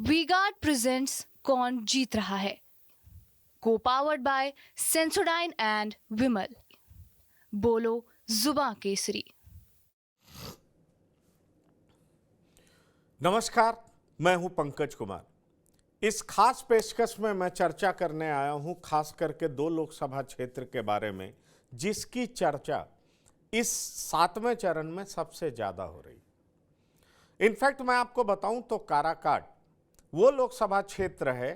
V-Guard presents कौन जीत रहा है, को पावर्ड बाय सेंसोडाइन एंड विमल। बोलो जुबां केसरी। नमस्कार, मैं हूं पंकज कुमार। इस खास पेशकश में मैं चर्चा करने आया हूं खास करके 2 लोकसभा क्षेत्र के बारे में जिसकी चर्चा इस 7वें चरण में सबसे ज्यादा हो रही है। इनफैक्ट मैं आपको बताऊं तो काराकाट वो लोकसभा क्षेत्र है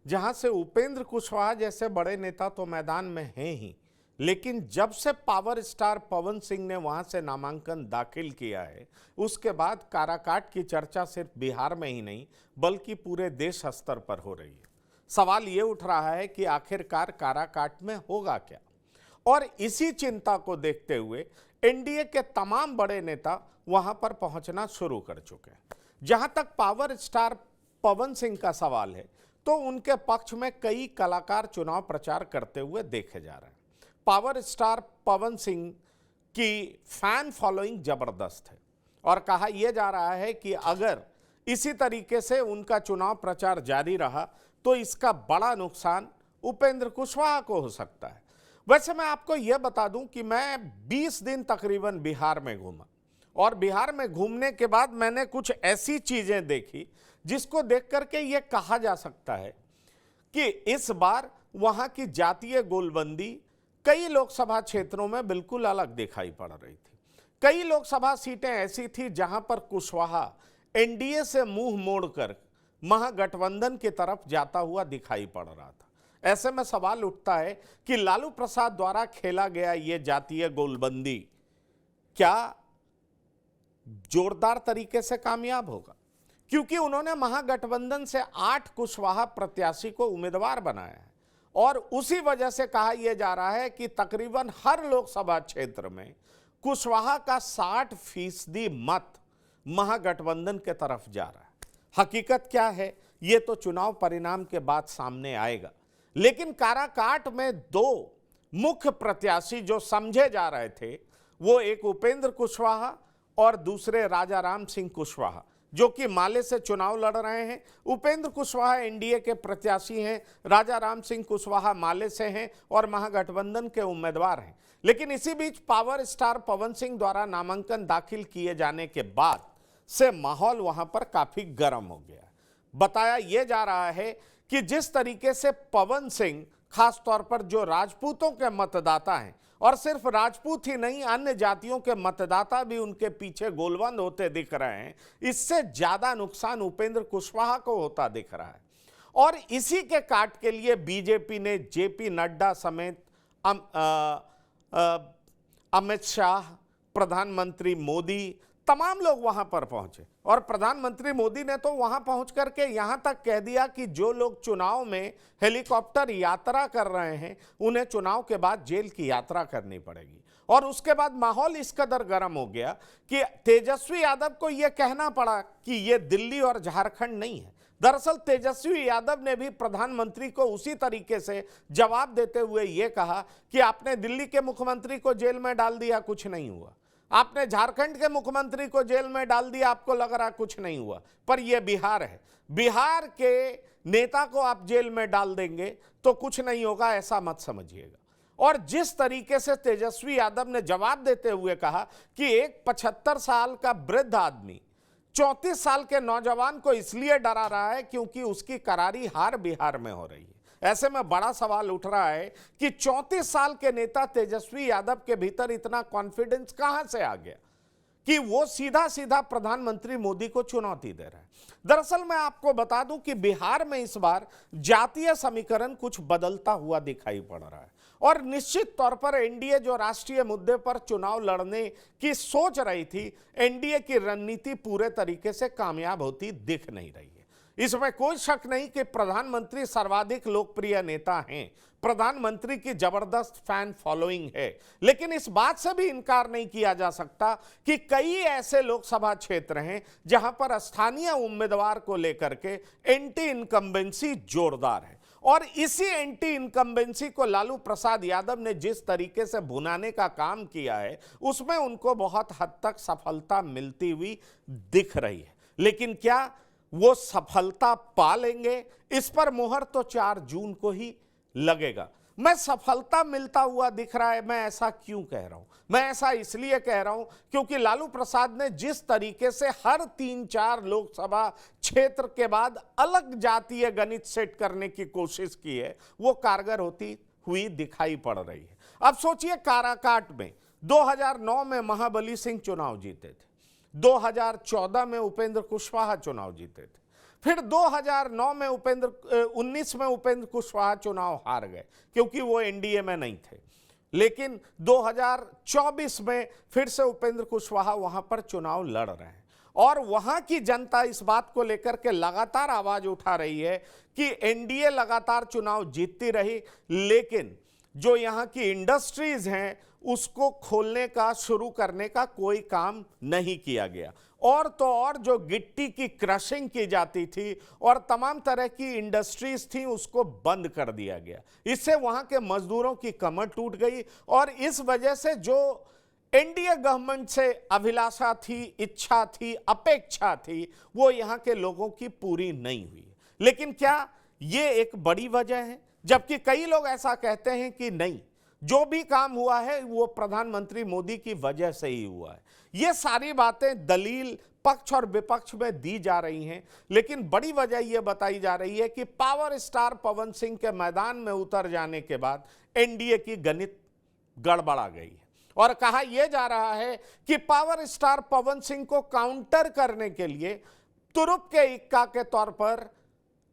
जहां से उपेंद्र कुशवाहा जैसे बड़े नेता तो मैदान में हैं ही, लेकिन जब से पावर स्टार पवन सिंह ने वहां से नामांकन दाखिल किया है उसके बाद काराकाट की चर्चा सिर्फ बिहार में ही नहीं बल्कि पूरे देश स्तर पर हो रही है। सवाल ये उठ रहा है कि आखिरकार काराकाट में होगा क्या, और इसी चिंता को देखते हुए एनडीए के तमाम बड़े नेता वहां पर पहुंचना शुरू कर चुके हैं। जहां तक पावर स्टार पवन सिंह का सवाल है तो उनके पक्ष में कई कलाकार चुनाव प्रचार करते हुए देखे जा रहे हैं। पावर स्टार पवन सिंह की फैन फॉलोइंग जबरदस्त है और कहा यह जा रहा है कि अगर इसी तरीके से उनका चुनाव प्रचार जारी रहा तो इसका बड़ा नुकसान उपेंद्र कुशवाहा को हो सकता है। वैसे मैं आपको यह बता दूं कि मैं 20 दिन तकरीबन बिहार में घूमा और बिहार में घूमने के बाद मैंने कुछ ऐसी चीजें देखी जिसको देख करके यह कहा जा सकता है कि इस बार वहां की जातीय गोलबंदी कई लोकसभा क्षेत्रों में बिल्कुल अलग दिखाई पड़ रही थी। कई लोकसभा सीटें ऐसी थी जहां पर कुशवाहा एनडीए से मुंह मोड़कर महागठबंधन की तरफ जाता हुआ दिखाई पड़ रहा था। ऐसे में सवाल उठता है कि लालू प्रसाद द्वारा खेला गया यह जातीय गोलबंदी क्या जोरदार तरीके से कामयाब होगा, क्योंकि उन्होंने महागठबंधन से 8 कुशवाहा प्रत्याशी को उम्मीदवार बनाया है और उसी वजह से कहा यह जा रहा है कि तकरीबन हर लोकसभा क्षेत्र में कुशवाहा का 60% मत महागठबंधन के तरफ जा रहा है। हकीकत क्या है यह तो चुनाव परिणाम के बाद सामने आएगा, लेकिन काराकाट में 2 मुख्य प्रत्याशी जो समझे जा रहे थे वो एक उपेंद्र कुशवाहा और दूसरे राजा राम सिंह कुशवाहा जो कि माले से चुनाव लड़ रहे हैं। उपेंद्र कुशवाहा एनडीए के प्रत्याशी हैं, राजा राम सिंह कुशवाहा माले से हैं और महागठबंधन के उम्मीदवार हैं। लेकिन इसी बीच पावर स्टार पवन सिंह द्वारा नामांकन दाखिल किए जाने के बाद से माहौल वहां पर काफी गर्म हो गया। बताया यह जा रहा है कि जिस तरीके से पवन सिंह खासतौर पर जो राजपूतों के मतदाता हैं और सिर्फ राजपूत ही नहीं अन्य जातियों के मतदाता भी उनके पीछे गोलबंद होते दिख रहे हैं, इससे ज्यादा नुकसान उपेंद्र कुशवाहा को होता दिख रहा है। और इसी के काट के लिए बीजेपी ने जेपी नड्डा समेत अमित शाह, प्रधानमंत्री मोदी, तमाम लोग वहां पर पहुंचे और प्रधानमंत्री मोदी ने तो वहां पहुंच करके यहां तक कह दिया कि जो लोग चुनाव में हेलीकॉप्टर यात्रा कर रहे हैं उन्हें चुनाव के बाद जेल की यात्रा करनी पड़ेगी। और उसके बाद माहौल इस कदर गर्म हो गया कि तेजस्वी यादव को यह कहना पड़ा कि यह दिल्ली और झारखंड नहीं है। दरअसल तेजस्वी यादव ने भी प्रधानमंत्री को उसी तरीके से जवाब देते हुए यह कहा कि आपने दिल्ली के मुख्यमंत्री को जेल में डाल दिया, कुछ नहीं हुआ। आपने झारखंड के मुख्यमंत्री को जेल में डाल दिया, आपको लग रहा कुछ नहीं हुआ। पर यह बिहार है, बिहार के नेता को आप जेल में डाल देंगे तो कुछ नहीं होगा, ऐसा मत समझिएगा। और जिस तरीके से तेजस्वी यादव ने जवाब देते हुए कहा कि एक 75 साल का वृद्ध आदमी 34 साल के नौजवान को इसलिए डरा रहा है क्योंकि उसकी करारी हार बिहार में हो रही है। ऐसे में बड़ा सवाल उठ रहा है कि 34 साल के नेता तेजस्वी यादव के भीतर इतना कॉन्फिडेंस कहां से आ गया कि वो सीधा सीधा प्रधानमंत्री मोदी को चुनौती दे रहा है। दरअसल मैं आपको बता दूं कि बिहार में इस बार जातीय समीकरण कुछ बदलता हुआ दिखाई पड़ रहा है और निश्चित तौर पर एनडीए जो राष्ट्रीय मुद्दे पर चुनाव लड़ने की सोच रही थी, एनडीए की रणनीति पूरे तरीके से कामयाब होती दिख नहीं रही है। इसमें कोई शक नहीं कि प्रधानमंत्री सर्वाधिक लोकप्रिय नेता हैं, प्रधानमंत्री की जबरदस्त फैन फॉलोइंग है, लेकिन इस बात से भी इनकार नहीं किया जा सकता कि कई ऐसे लोकसभा क्षेत्र हैं जहां पर स्थानीय उम्मीदवार को लेकर के एंटी इनकम्बेंसी जोरदार है और इसी एंटी इनकम्बेंसी को लालू प्रसाद यादव ने जिस तरीके से भुनाने का काम किया है उसमें उनको बहुत हद तक सफलता मिलती हुई दिख रही है। लेकिन क्या वो सफलता पा लेंगे, इस पर मुहर तो 4 जून को ही लगेगा। मैं सफलता मिलता हुआ दिख रहा है, मैं ऐसा क्यों कह रहा हूं? मैं ऐसा इसलिए कह रहा हूं क्योंकि लालू प्रसाद ने जिस तरीके से हर 3-4 लोकसभा क्षेत्र के बाद अलग जातीय गणित सेट करने की कोशिश की है, वो कारगर होती हुई दिखाई पड़ रही है। अब सोचिए, काराकाट में 2009 में महाबली सिंह चुनाव जीते थे, 2014 में उपेंद्र कुशवाहा चुनाव जीते थे, फिर 2009 में 19 में उपेंद्र कुशवाहा चुनाव हार गए क्योंकि वो एनडीए में नहीं थे, लेकिन 2024 में फिर से उपेंद्र कुशवाहा वहां पर चुनाव लड़ रहे हैं और वहां की जनता इस बात को लेकर के लगातार आवाज उठा रही है कि एनडीए लगातार चुनाव जीतती रही, लेकिन जो यहाँ की इंडस्ट्रीज हैं उसको खोलने का, शुरू करने का कोई काम नहीं किया गया। और तो और जो गिट्टी की क्रशिंग की जाती थी और तमाम तरह की इंडस्ट्रीज थी, उसको बंद कर दिया गया। इससे वहां के मजदूरों की कमर टूट गई और इस वजह से जो एनडीए गवर्नमेंट से अभिलाषा थी, इच्छा थी, अपेक्षा थी, वो यहाँ के लोगों की पूरी नहीं हुई। लेकिन क्या ये एक बड़ी वजह है? जबकि कई लोग ऐसा कहते हैं कि नहीं, जो भी काम हुआ है वो प्रधानमंत्री मोदी की वजह से ही हुआ है। ये सारी बातें दलील पक्ष और विपक्ष में दी जा रही हैं, लेकिन बड़ी वजह यह बताई जा रही है कि पावर स्टार पवन सिंह के मैदान में उतर जाने के बाद एनडीए की गणित गड़बड़ा गई है और कहा यह जा रहा है कि पावर स्टार पवन सिंह को काउंटर करने के लिए तुरुप के इक्का के तौर पर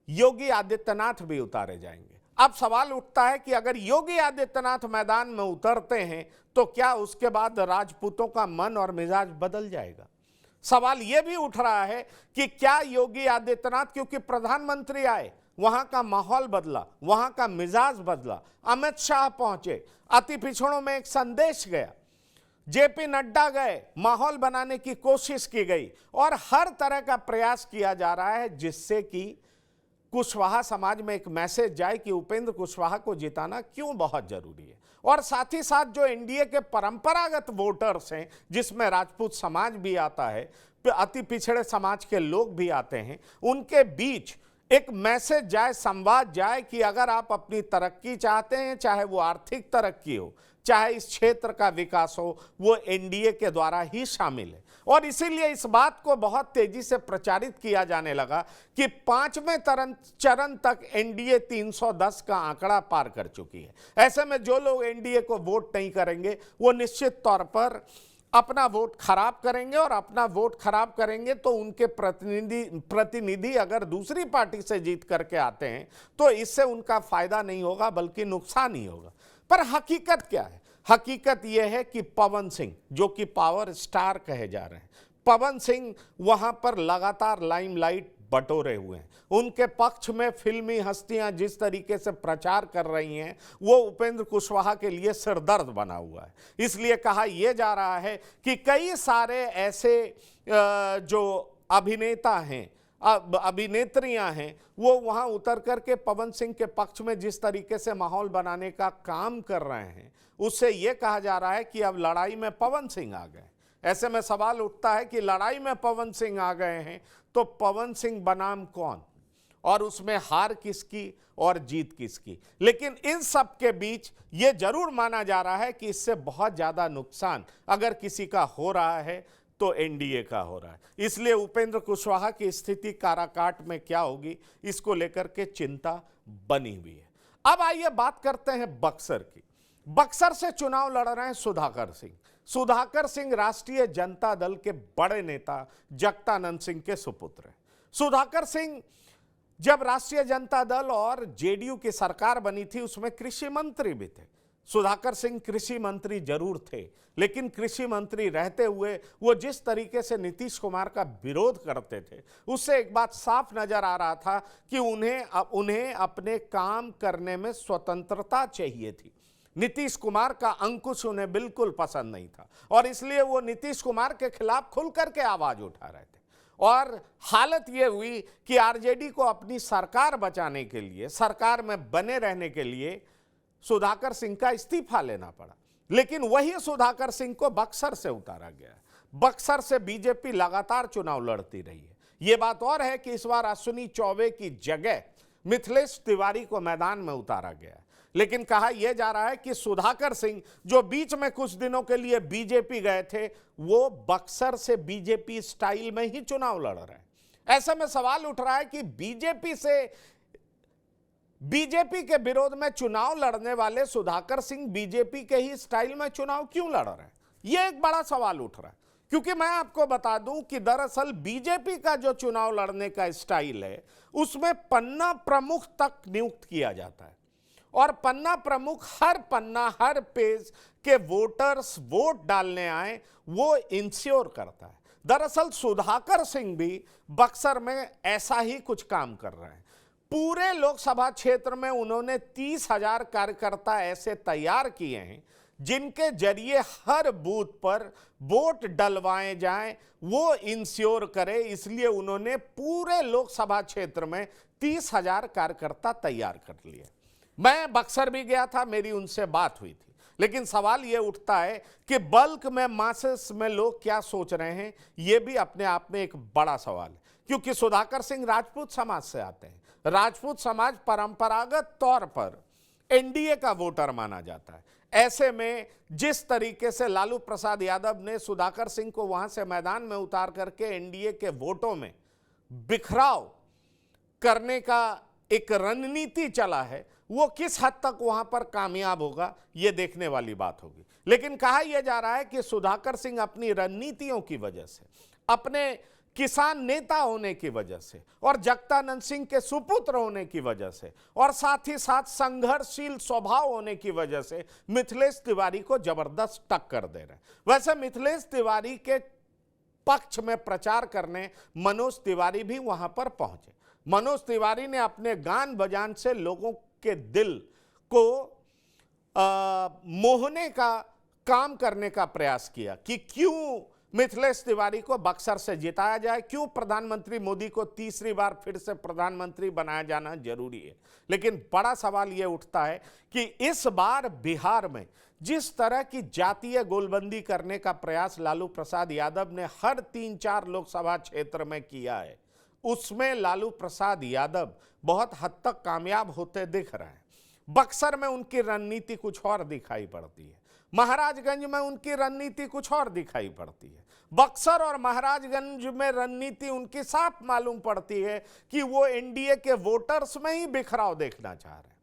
योगी आदित्यनाथ भी उतारे जाएंगे। अब सवाल उठता है कि अगर योगी आदित्यनाथ मैदान में उतरते हैं तो क्या उसके बाद राजपूतों का मन और मिजाज बदल जाएगा? सवाल यह भी उठ रहा है कि क्या योगी आदित्यनाथ, क्योंकि प्रधानमंत्री आए, वहां का माहौल बदला, वहां का मिजाज बदला, अमित शाह पहुंचे, अति पिछड़ों में एक संदेश गया, जेपी नड्डा गए, माहौल बनाने की कोशिश की गई और हर तरह का प्रयास किया जा रहा है जिससे कि कुशवाहा समाज में एक मैसेज जाए कि उपेंद्र कुशवाहा को जिताना क्यों बहुत जरूरी है। और साथ ही साथ जो एनडीए के परंपरागत वोटर्स हैं, जिसमें राजपूत समाज भी आता है, अति पिछड़े समाज के लोग भी आते हैं, उनके बीच एक मैसेज जाए, संवाद जाए कि अगर आप अपनी तरक्की चाहते हैं, चाहे वो आर्थिक तरक्की हो, चाहे इस क्षेत्र का विकास हो, वो एनडीए के द्वारा ही शामिल है। और इसीलिए इस बात को बहुत तेजी से प्रचारित किया जाने लगा कि 5वें चरण तक एनडीए 310 का आंकड़ा पार कर चुकी है। ऐसे में जो लोग एनडीए को वोट नहीं करेंगे वो निश्चित तौर पर अपना वोट खराब करेंगे और अपना वोट खराब करेंगे तो उनके प्रतिनिधि अगर दूसरी पार्टी से जीत करके आते हैं तो इससे उनका फायदा नहीं होगा बल्कि नुकसान ही होगा। पर हकीकत क्या है? हकीकत यह है कि पवन सिंह, जो कि पावर स्टार कहे जा रहे हैं, पवन सिंह वहां पर लगातार लाइमलाइट बटोरे हुए हैं। उनके पक्ष में फिल्मी हस्तियां जिस तरीके से प्रचार कर रही हैं वो उपेंद्र कुशवाहा के लिए सिरदर्द बना हुआ है। इसलिए कहा यह जा रहा है कि कई सारे ऐसे जो अभिनेता हैं, अभिनेत्रियां हैं, वो वहां उतर करके पवन सिंह के पक्ष में जिस तरीके से माहौल बनाने का काम कर रहे हैं, उससे यह कहा जा रहा है कि अब लड़ाई में पवन सिंह आ गए। ऐसे में सवाल उठता है कि लड़ाई में पवन सिंह आ गए हैं तो पवन सिंह बनाम कौन, और उसमें हार किसकी और जीत किसकी? लेकिन इन सब के बीच यह जरूर माना जा रहा है कि इससे बहुत ज्यादा नुकसान अगर किसी का हो रहा है तो एनडीए का हो रहा है। इसलिए उपेंद्र कुशवाहा की स्थिति काराकाट में क्या होगी, इसको लेकर के चिंता बनी हुई है। अब आइए बात करते हैं बक्सर की। बक्सर से चुनाव लड़ रहे हैं सुधाकर सिंह। सुधाकर सिंह राष्ट्रीय जनता दल के बड़े नेता जगदानंद सिंह के सुपुत्र हैं। सुधाकर सिंह जब राष्ट्रीय जनता दल और जेडीयू की सरकार बनी थी उसमें कृषि मंत्री भी थे। सुधाकर सिंह कृषि मंत्री जरूर थे, लेकिन कृषि मंत्री रहते हुए वो जिस तरीके से नीतीश कुमार का विरोध करते थे उससे एक बात साफ नजर आ रहा था कि उन्हें अपने काम करने में स्वतंत्रता चाहिए थी। नीतीश कुमार का अंकुश उन्हें बिल्कुल पसंद नहीं था और इसलिए वो नीतीश कुमार के खिलाफ खुल करके आवाज उठा रहे थे। और हालत ये हुई कि आरजेडी को अपनी सरकार बचाने के लिए, सरकार में बने रहने के लिए सुधाकर सिंह का इस्तीफा लेना पड़ा। लेकिन वही सुधाकर सिंह को बक्सर से उतारा गया। बक्सर से बीजेपी लगातार चुनाव लड़ती रही है। ये बात और है कि इस बार अश्विनी चौबे की जगह मिथिलेश तिवारी को मैदान में उतारा गया, लेकिन कहा यह जा रहा है कि सुधाकर सिंह जो बीच में कुछ दिनों के लिए बीजेपी गए थे, वो बक्सर से बीजेपी स्टाइल में ही चुनाव लड़ रहे हैं। ऐसे में सवाल उठ रहा है कि बीजेपी के विरोध में चुनाव लड़ने वाले सुधाकर सिंह बीजेपी के ही स्टाइल में चुनाव क्यों लड़ रहे हैं, यह एक बड़ा सवाल उठ रहा है। क्योंकि मैं आपको बता दूं कि दरअसल बीजेपी का जो चुनाव लड़ने का स्टाइल है, उसमें पन्ना प्रमुख तक नियुक्त किया जाता है और पन्ना प्रमुख हर पेज के वोटर्स वोट डालने आए वो इंश्योर करता है। दरअसल सुधाकर सिंह भी बक्सर में ऐसा ही कुछ काम कर रहे हैं। पूरे लोकसभा क्षेत्र में उन्होंने 30,000 कार्यकर्ता ऐसे तैयार किए हैं जिनके जरिए हर बूथ पर वोट डलवाए जाएं, वो इंश्योर करे। इसलिए उन्होंने पूरे लोकसभा क्षेत्र में 30,000 कार्यकर्ता तैयार कर लिए। मैं बक्सर भी गया था, मेरी उनसे बात हुई थी, लेकिन सवाल ये उठता है कि बल्क में मासेस में लोग क्या सोच रहे हैं, ये भी अपने आप में एक बड़ा सवाल है। क्योंकि सुधाकर सिंह राजपूत समाज से आते हैं। राजपूत समाज परंपरागत तौर पर एनडीए का वोटर माना जाता है। ऐसे में जिस तरीके से लालू प्रसाद यादव ने सुधाकर सिंह को वहां से मैदान में उतार करके एनडीए के वोटों में बिखराव करने का एक रणनीति चला है, वो किस हद तक वहां पर कामयाब होगा, ये देखने वाली बात होगी। लेकिन कहा यह जा रहा है कि सुधाकर सिंह अपनी रणनीतियों की वजह से, अपने किसान नेता होने की वजह से और जगदानंद सिंह के सुपुत्र होने की वजह से और साथ ही साथ संघर्षशील स्वभाव होने की वजह से मिथिलेश तिवारी को जबरदस्त टक्कर दे रहे हैं। वैसे मिथिलेश तिवारी के पक्ष में प्रचार करने मनोज तिवारी भी वहां पर पहुंचे। मनोज तिवारी ने अपने गान बजान से लोगों के दिल को मोहने का काम करने का प्रयास किया कि क्यों मिथिलेश तिवारी को बक्सर से जिताया जाए, क्यों प्रधानमंत्री मोदी को तीसरी बार फिर से प्रधानमंत्री बनाया जाना जरूरी है। लेकिन बड़ा सवाल यह उठता है कि इस बार बिहार में जिस तरह की जातीय गोलबंदी करने का प्रयास लालू प्रसाद यादव ने हर 3-4 लोकसभा क्षेत्र में किया है, उसमें लालू प्रसाद यादव बहुत हद तक कामयाब होते दिख रहे हैं। बक्सर में उनकी रणनीति कुछ और दिखाई पड़ती है, महाराजगंज में उनकी रणनीति कुछ और दिखाई पड़ती है। बक्सर और महाराजगंज में रणनीति उनकी साफ मालूम पड़ती है कि वो एनडीए के वोटर्स में ही बिखराव देखना चाह रहे हैं।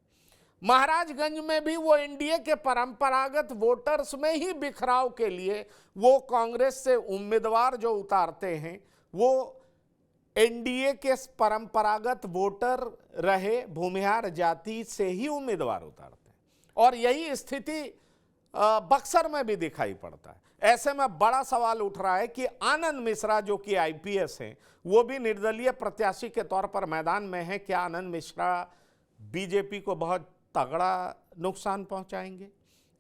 महाराजगंज में भी वो एनडीए के परंपरागत वोटर्स में ही बिखराव के लिए वो कांग्रेस से उम्मीदवार जो उतारते हैं, वो एनडीए के परंपरागत वोटर रहे भूमिहार जाति से ही उम्मीदवार उतारते हैं। और यही स्थिति बक्सर में भी दिखाई पड़ता है। ऐसे में बड़ा सवाल उठ रहा है कि आनंद मिश्रा जो कि आईपीएस हैं, वो भी निर्दलीय प्रत्याशी के तौर पर मैदान में हैं। क्या आनंद मिश्रा बीजेपी को बहुत तगड़ा नुकसान पहुंचाएंगे?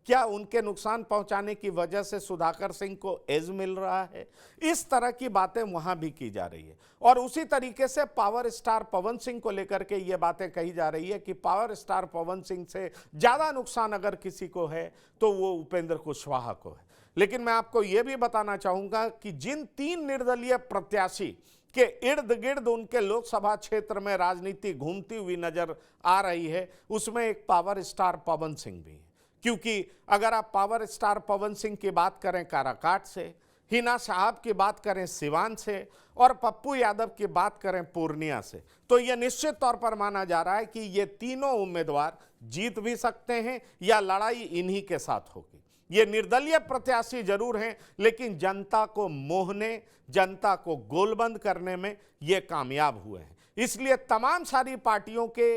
क्या उनके नुकसान पहुंचाने की वजह से सुधाकर सिंह को एज मिल रहा है? इस तरह की बातें वहां भी की जा रही है। और उसी तरीके से पावर स्टार पवन सिंह को लेकर के ये बातें कही जा रही है कि पावर स्टार पवन सिंह से ज्यादा नुकसान अगर किसी को है तो वो उपेंद्र कुशवाहा को है। लेकिन मैं आपको ये भी बताना चाहूंगा कि जिन 3 निर्दलीय प्रत्याशी के इर्द गिर्द उनके लोकसभा क्षेत्र में राजनीति घूमती हुई नजर आ रही है, उसमें एक पावर स्टार पवन सिंह भी है। क्योंकि अगर आप पावर स्टार पवन सिंह की बात करें काराकाट से, हिना साहब की बात करें सिवान से और पप्पू यादव की बात करें पूर्णिया से, तो यह निश्चित तौर पर माना जा रहा है कि ये तीनों उम्मीदवार जीत भी सकते हैं या लड़ाई इन्हीं के साथ होगी। ये निर्दलीय प्रत्याशी जरूर हैं, लेकिन जनता को मोहने, जनता को गोलबंद करने में ये कामयाब हुए हैं। इसलिए तमाम सारी पार्टियों के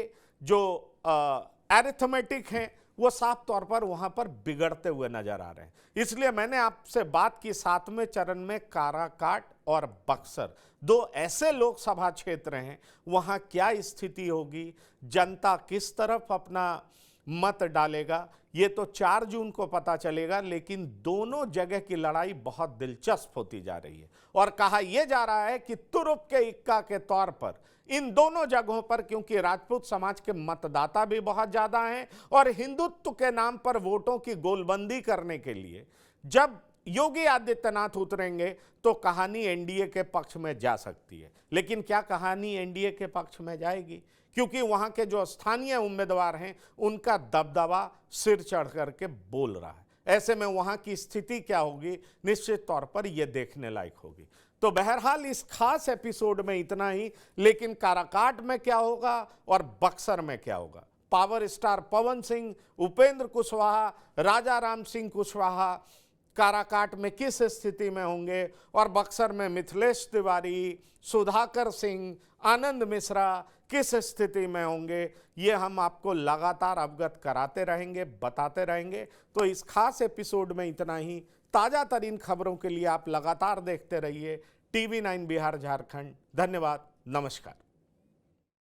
जो अरिथमेटिक हैं वो साफ तौर पर वहां पर बिगड़ते हुए नजर आ रहे हैं। इसलिए मैंने आपसे बात की 7वें चरण में काराकाट और बक्सर, 2 ऐसे लोकसभा क्षेत्र हैं, वहां क्या स्थिति होगी, जनता किस तरफ अपना मत डालेगा, ये तो 4 जून को पता चलेगा। लेकिन दोनों जगह की लड़ाई बहुत दिलचस्प होती जा रही है और कहा यह जा रहा है कि तुरुप के इक्का के तौर पर इन दोनों जगहों पर, क्योंकि राजपूत समाज के मतदाता भी बहुत ज्यादा हैं और हिंदुत्व के नाम पर वोटों की गोलबंदी करने के लिए जब योगी आदित्यनाथ उतरेंगे तो कहानी एनडीए के पक्ष में जा सकती है। लेकिन क्या कहानी एनडीए के पक्ष में जाएगी? क्योंकि वहां के जो स्थानीय उम्मीदवार हैं उनका दबदबा सिर चढ़ करके बोल रहा है। ऐसे में वहां की स्थिति क्या होगी, निश्चित तौर पर यह देखने लायक होगी। तो बहरहाल इस खास एपिसोड में इतना ही। लेकिन काराकाट में क्या होगा और बक्सर में क्या होगा, पावर स्टार पवन सिंह, उपेंद्र कुशवाहा, राजा राम सिंह कुशवाहा काराकाट में किस स्थिति में होंगे और बक्सर में मिथिलेश तिवारी, सुधाकर सिंह, आनंद मिश्रा किस स्थिति में होंगे, ये हम आपको लगातार अवगत कराते रहेंगे, बताते रहेंगे। तो इस खास एपिसोड में इतना ही। ताज़ा तरीन खबरों के लिए आप लगातार देखते रहिए TV9 बिहार झारखंड। धन्यवाद, नमस्कार।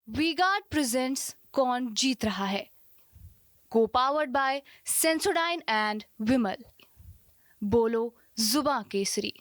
वी-गार्ड प्रेजेंट्स कौन जीत रहा है, को पावर्ड बाय सेंसोडाइन एंड विमल। बोलो जुबां केसरी।